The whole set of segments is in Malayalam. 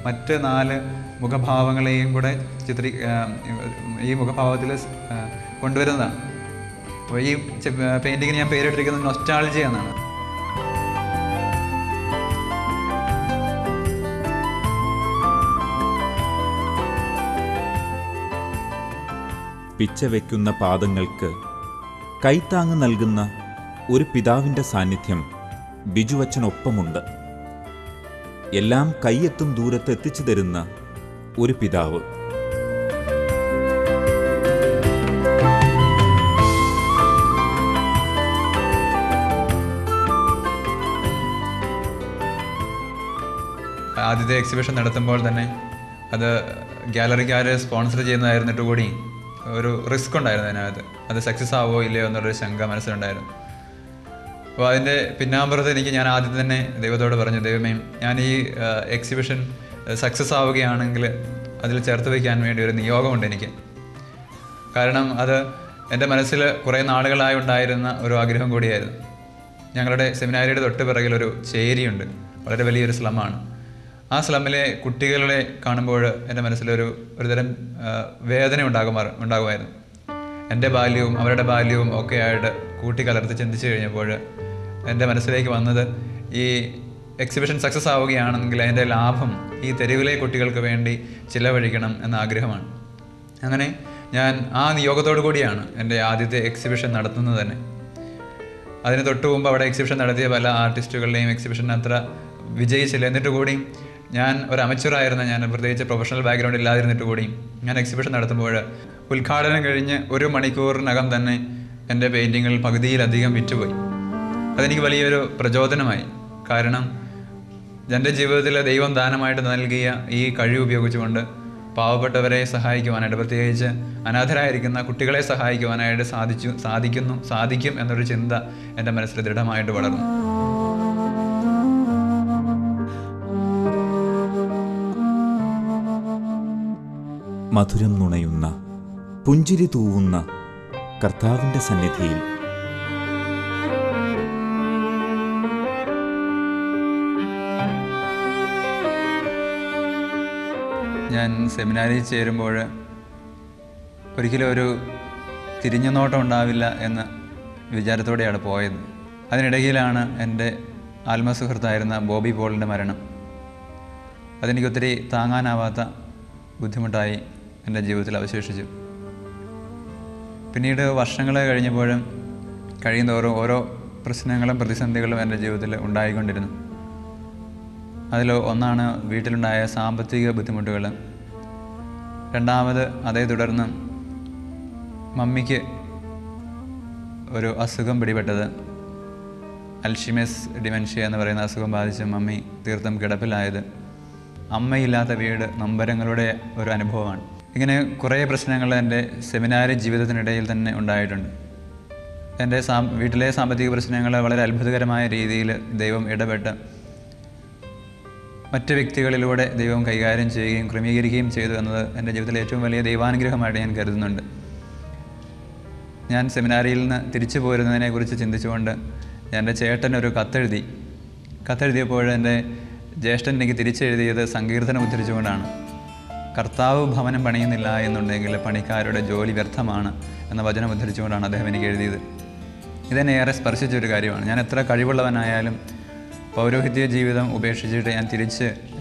മറ്റ് 4 മുഖഭാവങ്ങളെയും കൂടെ ഈ മുഖഭാവത്തിൽ കൊണ്ടുവരുന്നതാണ്. അപ്പോൾ ഈ പെയിൻറ്റിങ്ങിന് ഞാൻ പേരിട്ടിരിക്കുന്നത് നൊസ്റ്റാൾജിയ എന്നാണ്. പിച്ചവെക്കുന്ന പാദങ്ങൾക്ക് കൈത്താങ്ങ് നൽകുന്ന ഒരു പിതാവിൻ്റെ സാന്നിധ്യം ബിജുവച്ചനൊപ്പമുണ്ട്. എല്ലാം കൈയെത്തും ദൂരത്ത് എത്തിച്ചു തരുന്ന ഒരു പിതാവ്. ആദ്യത്തെ എക്സിബിഷൻ നടത്തുമ്പോൾ തന്നെ അത് ഗാലറിക്കാർ സ്പോൺസർ ചെയ്യുന്നതായിരുന്നിട്ട് കൂടി ഒരു റിസ്ക് ഉണ്ടായിരുന്നു അതിനകത്ത്. അത് സക്സസ് ആവുമോ ഇല്ലയോ എന്നുള്ളൊരു ശങ്ക മനസ്സിലുണ്ടായിരുന്നു. അപ്പോൾ അതിൻ്റെ പിന്നാമ്പുറത്ത് ഞാൻ ആദ്യം തന്നെ ദൈവത്തോട് പറഞ്ഞു, ദൈവമേ, ഞാൻ ഈ എക്സിബിഷൻ സക്സസ് ആവുകയാണെങ്കിൽ അതിൽ ചേർത്ത് വയ്ക്കാൻ വേണ്ടി ഒരു നിയോഗമുണ്ട് എനിക്ക്. കാരണം അത് എൻ്റെ മനസ്സിൽ കുറേ നാളുകളായി ഉണ്ടായിരുന്ന ഒരു ആഗ്രഹം കൂടിയായിരുന്നു. ഞങ്ങളുടെ സെമിനാരിയുടെ തൊട്ട് പിറകിലൊരു ചേരിയുണ്ട്, വളരെ വലിയൊരു സ്ലമ്മാണ്. ആ സ്ലമ്മിലെ കുട്ടികളെ കാണുമ്പോൾ എൻ്റെ മനസ്സിലൊരുതരം വേദന ഉണ്ടാകുമായിരുന്നു. എൻ്റെ ബാല്യവും അവരുടെ ബാല്യവും ഒക്കെ ആയിട്ട് കൂട്ടിക്കലർത്തി ചിന്തിച്ചു കഴിഞ്ഞപ്പോൾ എൻ്റെ മനസ്സിലേക്ക് വന്നത്, ഈ എക്സിബിഷൻ സക്സസ് ആവുകയാണെങ്കിൽ അതിൻ്റെ ലാഭം ഈ തെരുവിലെ കുട്ടികൾക്ക് വേണ്ടി ചിലവഴിക്കണം എന്ന ആഗ്രഹമാണ്. അങ്ങനെ ഞാൻ ആ നിയോഗത്തോടു കൂടിയാണ് എൻ്റെ ആദ്യത്തെ എക്സിബിഷൻ നടത്തുന്നത് തന്നെ. അതിന് തൊട്ട് മുമ്പ് അവിടെ എക്സിബിഷൻ നടത്തിയ പല ആർട്ടിസ്റ്റുകളുടെയും എക്സിബിഷൻ അത്ര വിജയിച്ചില്ല. എന്നിട്ട് കൂടിയും ഞാൻ ഒരു അമച്വറായിരുന്ന, ഞാൻ പ്രത്യേകിച്ച് പ്രൊഫഷണൽ ബാക്ക്ഗ്രൗണ്ട് ഇല്ലാതിരുന്നിട്ട് കൂടിയും ഞാൻ എക്സിബിഷൻ നടത്തുമ്പോൾ ഉദ്ഘാടനം കഴിഞ്ഞ് 1 മണിക്കൂറിനകം തന്നെ എൻ്റെ പെയിൻറ്റിങ്ങുകൾ പകുതിയിലധികം വിറ്റുപോയി. അതെനിക്ക് വലിയൊരു പ്രചോദനമായി. കാരണം എൻ്റെ ജീവിതത്തിൽ ദൈവം ദാനമായിട്ട് നൽകിയ ഈ കഴിവ് ഉപയോഗിച്ചുകൊണ്ട് പാവപ്പെട്ടവരെ സഹായിക്കുവാനായിട്ട്, പ്രത്യേകിച്ച് അനാഥരായിരിക്കുന്ന കുട്ടികളെ സഹായിക്കുവാനായിട്ട് സാധിക്കും എന്നൊരു ചിന്ത എൻ്റെ മനസ്സിൽ ദൃഢമായിട്ട് വളർന്നു. മധുരം നുണയുന്ന, പുഞ്ചിരി തൂവുന്ന കർത്താവിൻ്റെ സന്നിധിയിൽ ഞാൻ സെമിനാരിൽ ചേരുമ്പോൾ ഒരിക്കലും ഒരു തിരിഞ്ഞ നോട്ടം ഉണ്ടാവില്ല എന്ന വിചാരത്തോടെയാണ് പോയത്. അതിനിടയിലാണ് എൻ്റെ ആത്മസുഹൃത്തായിരുന്ന ബോബി പോളിൻ്റെ മരണം. അതെനിക്കൊത്തിരി താങ്ങാനാവാത്ത ബുദ്ധിമുട്ടായി എൻ്റെ ജീവിതത്തിൽ അവശേഷിച്ചു. പിന്നീട് വർഷങ്ങൾ കഴിയുന്തോറും ഓരോ പ്രശ്നങ്ങളും പ്രതിസന്ധികളും എൻ്റെ ജീവിതത്തിൽ ഉണ്ടായിക്കൊണ്ടിരുന്നു. അതിൽ ഒന്നാണ് വീട്ടിലുണ്ടായ സാമ്പത്തിക ബുദ്ധിമുട്ടുകൾ. രണ്ടാമത് അതേ തുടർന്ന് മമ്മിക്ക് ഒരു അസുഖം പിടിപെട്ടത്, അൽഷിമേഴ്സ് ഡിമെൻഷ്യ എന്ന് പറയുന്ന അസുഖം ബാധിച്ച് മമ്മി തീർത്തും കിടപ്പിലായത്. അമ്മയില്ലാത്ത വീട് നൊമ്പരങ്ങളുടെ ഒരു അനുഭവമാണ്. ഇങ്ങനെ കുറേ പ്രശ്നങ്ങൾ എൻ്റെ സെമിനാരി ജീവിതത്തിനിടയിൽ തന്നെ ഉണ്ടായിട്ടുണ്ട്. എൻ്റെ വീട്ടിലെ സാമ്പത്തിക പ്രശ്നങ്ങൾ വളരെ അത്ഭുതകരമായ രീതിയിൽ ദൈവം ഇടപെട്ട് മറ്റ് വ്യക്തികളിലൂടെ ദൈവം കൈകാര്യം ചെയ്യുകയും ക്രമീകരിക്കുകയും ചെയ്തു എന്നത് എൻ്റെ ജീവിതത്തിലെ ഏറ്റവും വലിയ ദൈവാനുഗ്രഹമായിട്ട് ഞാൻ കരുതുന്നുണ്ട്. ഞാൻ സെമിനാരിയിൽ നിന്ന് തിരിച്ചു പോരുന്നതിനെക്കുറിച്ച് ചിന്തിച്ചുകൊണ്ട് എൻ്റെ ചേട്ടൻ ഒരു കത്തെഴുതിയപ്പോൾ എൻ്റെ ജ്യേഷ്ഠൻ എനിക്ക് തിരിച്ചെഴുതിയത് സങ്കീർത്തനം ഉദ്ധരിച്ചുകൊണ്ടാണ്. കർത്താവ് ഭവനം പണിയുന്നില്ല എന്നുണ്ടെങ്കിൽ പണിക്കാരുടെ ജോലി വ്യർത്ഥമാണ് എന്ന വചനം ഉദ്ധരിച്ചുകൊണ്ടാണ് അദ്ദേഹം എനിക്ക് എഴുതിയത്. ഇതെന്നെ ഏറെ സ്പർശിച്ചൊരു കാര്യമാണ്. ഞാൻ എത്ര കഴിവുള്ളവനായാലും പൗരോഹിത്യ ജീവിതം ഉപേക്ഷിച്ചിട്ട്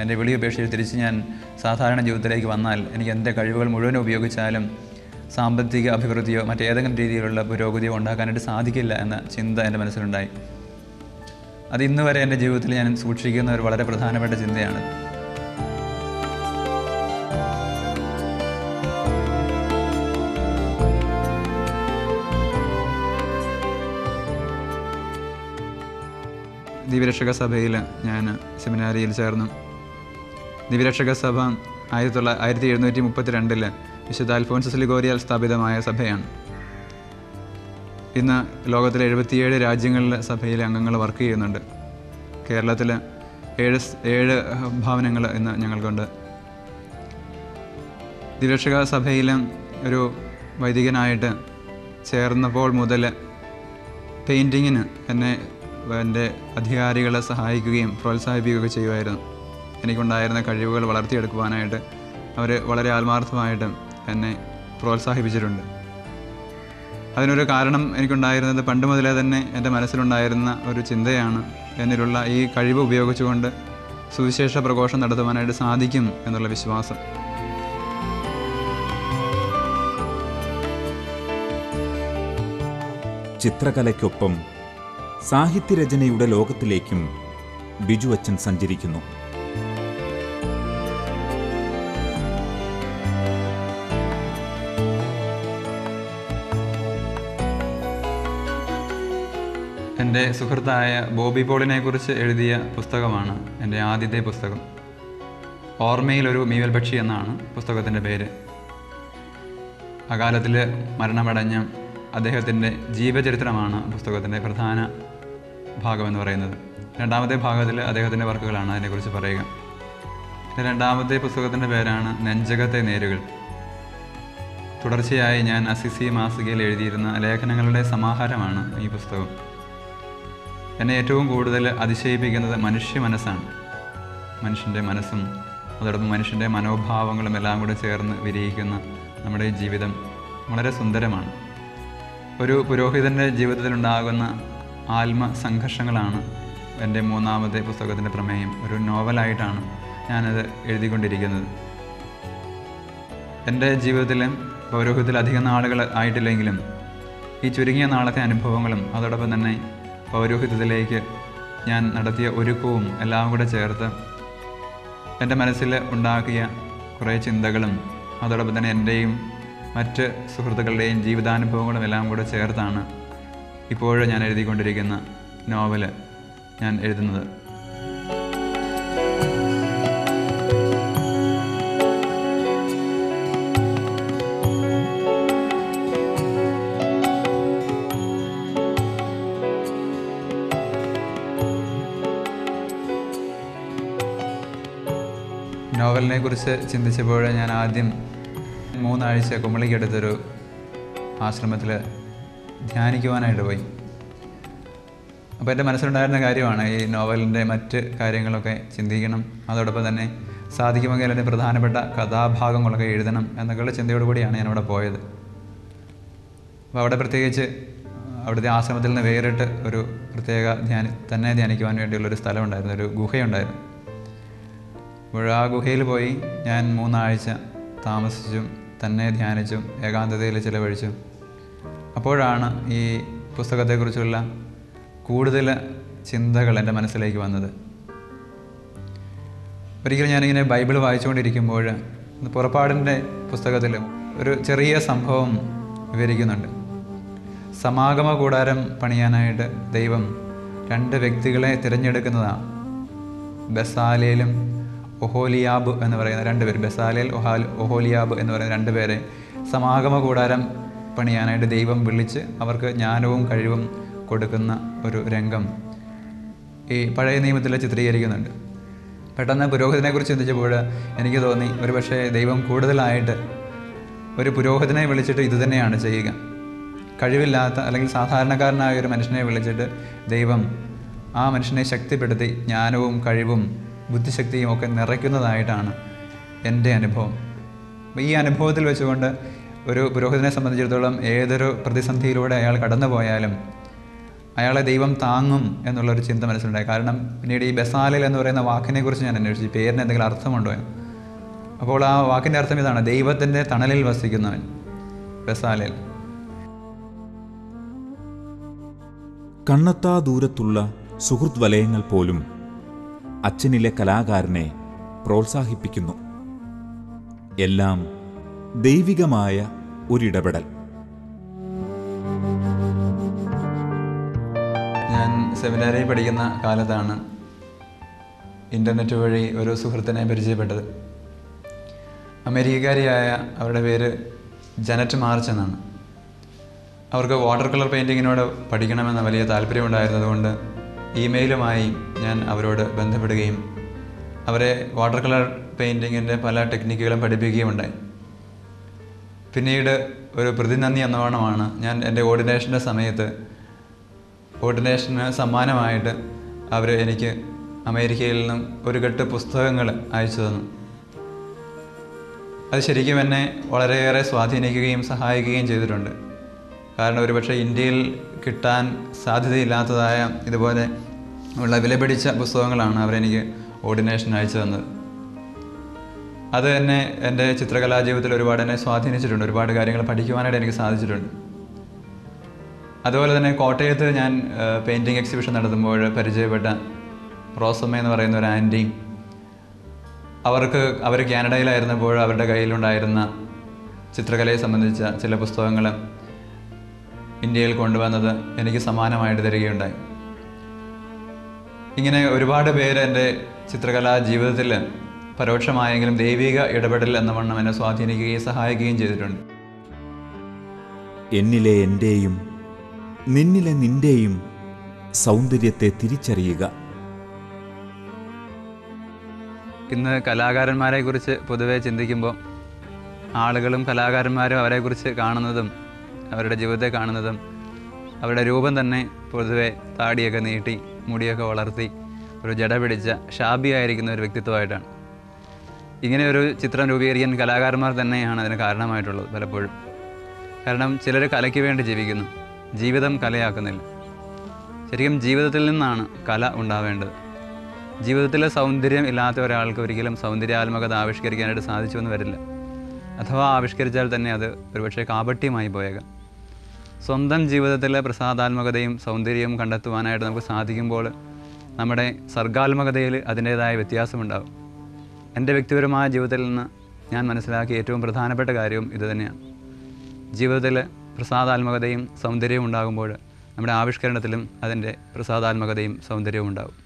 എൻ്റെ വിളി ഉപേക്ഷിച്ച് തിരിച്ച് ഞാൻ സാധാരണ ജീവിതത്തിലേക്ക് വന്നാൽ എനിക്ക് എൻ്റെ കഴിവുകൾ മുഴുവൻ ഉപയോഗിച്ചാലും സാമ്പത്തിക അഭിവൃദ്ധിയോ മറ്റേതെങ്കിലും രീതിയിലുള്ള പുരോഗതിയോ ഉണ്ടാക്കാനായിട്ട് സാധിക്കില്ല എന്ന ചിന്ത എൻ്റെ മനസ്സിലുണ്ടായി. അത് ഇന്ന് വരെ എൻ്റെ ജീവിതത്തിൽ ഞാൻ സൂക്ഷിക്കുന്ന ഒരു വളരെ പ്രധാനപ്പെട്ട ചിന്തയാണ്. ദിവ്യരക്ഷക സഭയിൽ ഞാൻ സെമിനാരിയിൽ ചേർന്നു. ദിവ്യരക്ഷക സഭ 1732 വിശുദ്ധ അൽഫോൻസസ് ലിഗോരിയാൽ സ്ഥാപിതമായ സഭയാണ്. ഇന്ന് ലോകത്തിലെ 77 രാജ്യങ്ങളിൽ സഭയിലെ അംഗങ്ങൾ വർക്ക് ചെയ്യുന്നുണ്ട്. കേരളത്തിൽ 7 ഭവനങ്ങൾ ഇന്ന് ഞങ്ങൾക്കുണ്ട്. ദിവ്യരക്ഷക സഭയിൽ ഒരു വൈദികനായിട്ട് ചേർന്നപ്പോൾ മുതൽ പെയിൻറ്റിങ്ങിന് എന്നെ എൻ്റെ അധികാരികളെ സഹായിക്കുകയും പ്രോത്സാഹിപ്പിക്കുകയൊക്കെ ചെയ്യുമായിരുന്നു. എനിക്കുണ്ടായിരുന്ന കഴിവുകൾ വളർത്തിയെടുക്കുവാനായിട്ട് അവർ വളരെ ആത്മാർത്ഥമായിട്ട് എന്നെ പ്രോത്സാഹിപ്പിച്ചിട്ടുണ്ട്. അതിനൊരു കാരണം എനിക്കുണ്ടായിരുന്നത് പണ്ട് മുതലേ തന്നെ എൻ്റെ മനസ്സിലുണ്ടായിരുന്ന ഒരു ചിന്തയാണ്, എന്നിലുള്ള ഈ കഴിവ് ഉപയോഗിച്ചുകൊണ്ട് സുവിശേഷ പ്രഘോഷം നടത്തുവാനായിട്ട് സാധിക്കും എന്നുള്ള വിശ്വാസം. ചിത്രകലയ്ക്കൊപ്പം സാഹിത്യരചനയുടെ ലോകത്തിലേക്കും ബിജു അച്ഛൻ സഞ്ചരിക്കുന്നു. എൻ്റെ സുഹൃത്തായ ബോബി പോളിനെക്കുറിച്ച് എഴുതിയ പുസ്തകമാണ് എൻ്റെ ആദ്യത്തെ പുസ്തകം. ഓർമ്മയിലൊരു മീവൽ പക്ഷി എന്നാണ് പുസ്തകത്തിൻ്റെ പേര്. അകാലത്തിൽ മരണമടഞ്ഞ അദ്ദേഹത്തിൻ്റെ ജീവചരിത്രമാണ് പുസ്തകത്തിൻ്റെ പ്രധാന ഭാഗമെന്ന് പറയുന്നത്. രണ്ടാമത്തെ ഭാഗത്തിൽ അദ്ദേഹത്തിൻ്റെ വർക്കുകളാണ് അതിനെക്കുറിച്ച് പറയുക. രണ്ടാമത്തെ പുസ്തകത്തിൻ്റെ പേരാണ് നെഞ്ചകത്തെ നേരുകൾ. തുടർച്ചയായി ഞാൻ അസിസി മാസികയിൽ എഴുതിയിരുന്ന ലേഖനങ്ങളുടെ സമാഹാരമാണ് ഈ പുസ്തകം. എന്നെ ഏറ്റവും കൂടുതൽ അതിശയിപ്പിക്കുന്നത് മനുഷ്യ മനസ്സാണ്. മനുഷ്യൻ്റെ മനസ്സും അതോടൊപ്പം മനുഷ്യൻ്റെ മനോഭാവങ്ങളും എല്ലാം കൂടെ ചേർന്ന് വിരിയിക്കുന്ന നമ്മുടെ ഈ ജീവിതം വളരെ സുന്ദരമാണ്. ഒരു പുരോഹിതൻ്റെ ജീവിതത്തിലുണ്ടാകുന്ന ആത്മസംഘർഷങ്ങളാണ് എൻ്റെ മൂന്നാമത്തെ പുസ്തകത്തിൻ്റെ പ്രമേയം. ഒരു നോവലായിട്ടാണ് ഞാനത് എഴുതിക്കൊണ്ടിരിക്കുന്നത്. എൻ്റെ ജീവിതത്തിൽ പൗരോഹിത്യത്തിൽ അധികം നാളുകൾ ആയിട്ടില്ലെങ്കിലും ഈ ചുരുങ്ങിയ നാളത്തെ അനുഭവങ്ങളും അതോടൊപ്പം തന്നെ പൗരോഹിത്യത്തിലേക്ക് ഞാൻ നടത്തിയ ഒരുക്കവും എല്ലാം കൂടെ ചേർത്ത് എൻ്റെ മനസ്സിൽ ഉണ്ടാക്കിയ കുറേ ചിന്തകളും അതോടൊപ്പം തന്നെ എൻ്റെയും മറ്റ് സുഹൃത്തുക്കളുടെയും ജീവിതാനുഭവങ്ങളും എല്ലാം കൂടെ ചേർത്താണ് ഇപ്പോഴും ഞാൻ എഴുതിക്കൊണ്ടിരിക്കുന്ന നോവല് ഞാൻ എഴുതുന്നത്. നോവലിനെ കുറിച്ച് ചിന്തിച്ചപ്പോൾ ഞാൻ ആദ്യം 3 ആഴ്ച കുമളിക്കടുത്തൊരു ആശ്രമത്തിൽ ധ്യാനിക്കുവാനായിട്ട് പോയി. അപ്പോൾ എൻ്റെ മനസ്സിലുണ്ടായിരുന്ന കാര്യമാണ് ഈ നോവലിൻ്റെ മറ്റ് കാര്യങ്ങളൊക്കെ ചിന്തിക്കണം, അതോടൊപ്പം തന്നെ സാധിക്കുമെങ്കിൽ അതിൻ്റെ പ്രധാനപ്പെട്ട കഥാഭാഗങ്ങളൊക്കെ എഴുതണം എന്നൊക്കെയുള്ള ചിന്തയോടുകൂടിയാണ് ഞാനവിടെ പോയത്. അപ്പോൾ അവിടെ പ്രത്യേകിച്ച് അവിടുത്തെ ആശ്രമത്തിൽ നിന്ന് വേറിട്ട് ഒരു പ്രത്യേക തന്നെ ധ്യാനിക്കുവാൻ വേണ്ടിയുള്ളൊരു സ്ഥലമുണ്ടായിരുന്നു, ഒരു ഗുഹയുണ്ടായിരുന്നു. അപ്പോൾ ആ ഗുഹയിൽ പോയി ഞാൻ 3 ആഴ്ച താമസിച്ചും തന്നെ ധ്യാനിച്ചും ഏകാന്തതയിൽ ചിലവഴിച്ചും അപ്പോഴാണ് ഈ പുസ്തകത്തെക്കുറിച്ചുള്ള കൂടുതൽ ചിന്തകൾ എൻ്റെ മനസ്സിലേക്ക് വന്നത്. ഒരിക്കലും ഞാനിങ്ങനെ ബൈബിൾ വായിച്ചുകൊണ്ടിരിക്കുമ്പോൾ പുറപ്പാടിൻ്റെ പുസ്തകത്തിൽ ഒരു ചെറിയ സംഭവം വിവരിക്കുന്നുണ്ട്. സമാഗമ കൂടാരം പണിയാനായിട്ട് ദൈവം 2 വ്യക്തികളെ തിരഞ്ഞെടുക്കുന്നതാണ്. ബസാലേലും ഒഹോലിയാബ് എന്ന് പറയുന്ന 2 പേര്, ബസാലേൽ ഒഹോലിയാബ് എന്ന് പറയുന്ന 2 പേരെ സമാഗമ കൂടാരം പണിയാനായിട്ട് ദൈവം വിളിച്ച് അവർക്ക് ജ്ഞാനവും കഴിവും കൊടുക്കുന്ന ഒരു രംഗം ഈ പഴയ നിയമത്തിൽ ചിത്രീകരിക്കുന്നുണ്ട്. പെട്ടെന്ന് പുരോഹിതനെക്കുറിച്ച് ചിന്തിച്ചപ്പോൾ എനിക്ക് തോന്നി, ഒരു പക്ഷേ ദൈവം കൂടുതലായിട്ട് ഒരു പുരോഹിതനെ വിളിച്ചിട്ട് ഇതുതന്നെയാണ് ചെയ്യുക. കഴിവില്ലാത്ത അല്ലെങ്കിൽ സാധാരണക്കാരനായ ഒരു മനുഷ്യനെ വിളിച്ചിട്ട് ദൈവം ആ മനുഷ്യനെ ശക്തിപ്പെടുത്തി ജ്ഞാനവും കഴിവും ബുദ്ധിശക്തിയും ഒക്കെ നിറയ്ക്കുന്നതായിട്ടാണ് എൻ്റെ അനുഭവം. ഈ അനുഭവത്തിൽ വെച്ചുകൊണ്ട് ഒരു പുരോഹിതനെ സംബന്ധിച്ചിടത്തോളം ഏതൊരു പ്രതിസന്ധിയിലൂടെ അയാൾ കടന്നു പോയാലും അയാളെ ദൈവം താങ്ങും എന്നുള്ളൊരു ചിന്ത മനസ്സിലുണ്ടായി. കാരണം പിന്നീട് ഈ ബസാലേൽ എന്ന് പറയുന്ന വാക്കിനെക്കുറിച്ച് ഞാൻ അന്വേഷിച്ചു, പേരിന് എന്തെങ്കിലും അർത്ഥമുണ്ടോ എന്ന്. അപ്പോൾ ആ വാക്കിൻ്റെ അർത്ഥം ഇതാണ്, ദൈവത്തിൻ്റെ തണലിൽ വസിക്കുന്നവൻ, ബസാലേൽ. കണ്ണെത്താ ദൂരത്തുള്ള സുഹൃത്ത് വലയങ്ങൾ പോലും അച്ഛനിലെ കലാകാരനെ പ്രോത്സാഹിപ്പിക്കുന്നു. എല്ലാം ദൈവികമായ ഒരിടപെടൽ. ഞാൻ സെമിനാരിയിൽ പഠിക്കുന്ന കാലത്താണ് ഇൻ്റർനെറ്റ് വഴി ഒരു സുഹൃത്തിനെ പരിചയപ്പെട്ടത്. അമേരിക്കക്കാരിയായ അവരുടെ പേര് ജനറ്റ് മാർച്ച് എന്നാണ്. അവർക്ക് വാട്ടർ കളർ പെയിൻറ്റിങ്ങിനോട് പഠിക്കണമെന്ന വലിയ താല്പര്യമുണ്ടായിരുന്നതുകൊണ്ട് ഇമെയിലുമായി ഞാൻ അവരോട് ബന്ധപ്പെടുകയും അവരെ വാട്ടർ കളർ പെയിൻറ്റിങ്ങിൻ്റെ പല ടെക്നിക്കുകളും പഠിപ്പിക്കുകയും ഉണ്ടായി. പിന്നീട് ഒരു പ്രതിനന്ദി എന്നവണ്ണമാണ് ഞാൻ എൻ്റെ ഓർഡിനേഷൻ്റെ സമയത്ത് ഓർഡിനേഷന് സമ്മാനമായിട്ട് അവർ എനിക്ക് അമേരിക്കയിൽ നിന്നും ഒരു കെട്ട് പുസ്തകങ്ങൾ അയച്ചു തന്നു. അത് ശരിക്കും എന്നെ വളരെയേറെ സ്വാധീനിക്കുകയും സഹായിക്കുകയും ചെയ്തിട്ടുണ്ട്. കാരണം ഒരുപക്ഷെ ഇന്ത്യയിൽ കിട്ടാൻ സാധ്യതയില്ലാത്തതായ ഇതുപോലെ ഉള്ള വിലപിടിച്ച പുസ്തകങ്ങളാണ് അവരെനിക്ക് ഓർഡിനേഷൻ അയച്ചു തന്നത്. അത് എന്നെ എൻ്റെ ചിത്രകലാ ജീവിതത്തിൽ ഒരുപാട് എന്നെ സ്വാധീനിച്ചിട്ടുണ്ട്. ഒരുപാട് കാര്യങ്ങൾ പഠിക്കുവാനായിട്ട് എനിക്ക് സാധിച്ചിട്ടുണ്ട്. അതുപോലെ തന്നെ കോട്ടയത്ത് ഞാൻ പെയിൻറ്റിങ് എക്സിബിഷൻ നടത്തുമ്പോൾ പരിചയപ്പെട്ട റോസമ്മ എന്ന് പറയുന്ന ഒരു ആൻറ്റി, അവർ കാനഡയിലായിരുന്നപ്പോൾ അവരുടെ കയ്യിലുണ്ടായിരുന്ന ചിത്രകലയെ സംബന്ധിച്ച ചില പുസ്തകങ്ങൾ ഇന്ത്യയിൽ കൊണ്ടുവന്നത് എനിക്ക് സമ്മാനമായിട്ട് തരികയുണ്ടായി. ഇങ്ങനെ ഒരുപാട് പേര് എൻ്റെ ചിത്രകലാ ജീവിതത്തിൽ പരോക്ഷമായെങ്കിലും ദൈവിക ഇടപെടൽ എന്ന വണ്ണം എന്നെ സ്വാധീനിക്കുകയും സഹായിക്കുകയും ചെയ്തിട്ടുണ്ട്. എന്നിലെ എൻ്റെയും നിന്നിലെ നിൻ്റെയും സൗന്ദര്യത്തെ തിരിച്ചറിയുക. ഇന്ന് കലാകാരന്മാരെക്കുറിച്ച് പൊതുവെ ചിന്തിക്കുമ്പോൾ ആളുകളും കലാകാരന്മാരും അവരെക്കുറിച്ച് കാണുന്നതും അവരുടെ ജീവിതത്തെ കാണുന്നതും അവരുടെ രൂപം തന്നെ പൊതുവെ താടിയൊക്കെ നീട്ടി മുടിയൊക്കെ വളർത്തി ഒരു ജട പിടിച്ച ഷാബിയായിരിക്കുന്ന ഒരു വ്യക്തിത്വമായിട്ടാണ്. ഇങ്ങനെ ഒരു ചിത്രം രൂപീകരിക്കാൻ കലാകാരന്മാർ തന്നെയാണ് അതിന് കാരണമായിട്ടുള്ളത് പലപ്പോഴും. കാരണം ചിലർ കലയ്ക്ക് വേണ്ടി ജീവിക്കുന്നു, ജീവിതം കലയാക്കുന്നില്ല. ശരിക്കും ജീവിതത്തിൽ നിന്നാണ് കല ഉണ്ടാവേണ്ടത്. ജീവിതത്തിലെ സൗന്ദര്യം ഇല്ലാത്ത ഒരാൾക്ക് ഒരിക്കലും സൗന്ദര്യാത്മകത ആവിഷ്കരിക്കാനായിട്ട് സാധിച്ചുവെന്ന് വരില്ല. അഥവാ ആവിഷ്കരിച്ചാൽ തന്നെ അത് ഒരുപക്ഷെ കാപട്യമായി പോയേക്കാം. സ്വന്തം ജീവിതത്തിലെ പ്രസാദാത്മകതയും സൗന്ദര്യവും കണ്ടെത്തുവാനായിട്ട് നമുക്ക് സാധിക്കുമ്പോൾ നമ്മുടെ സർഗാത്മകതയിൽ അതിൻ്റേതായ വ്യത്യാസമുണ്ടാകും. എൻ്റെ വ്യക്തിപരമായ ജീവിതത്തിൽ നിന്ന് ഞാൻ മനസ്സിലാക്കിയ ഏറ്റവും പ്രധാനപ്പെട്ട കാര്യവും ഇതുതന്നെയാണ്. ജീവിതത്തിൽ പ്രസാദാത്മകതയും സൗന്ദര്യവും ഉണ്ടാകുമ്പോൾ നമ്മുടെ ആവിഷ്കരണത്തിലും അതിൻ്റെ പ്രസാദാത്മകതയും സൗന്ദര്യവും ഉണ്ടാകും.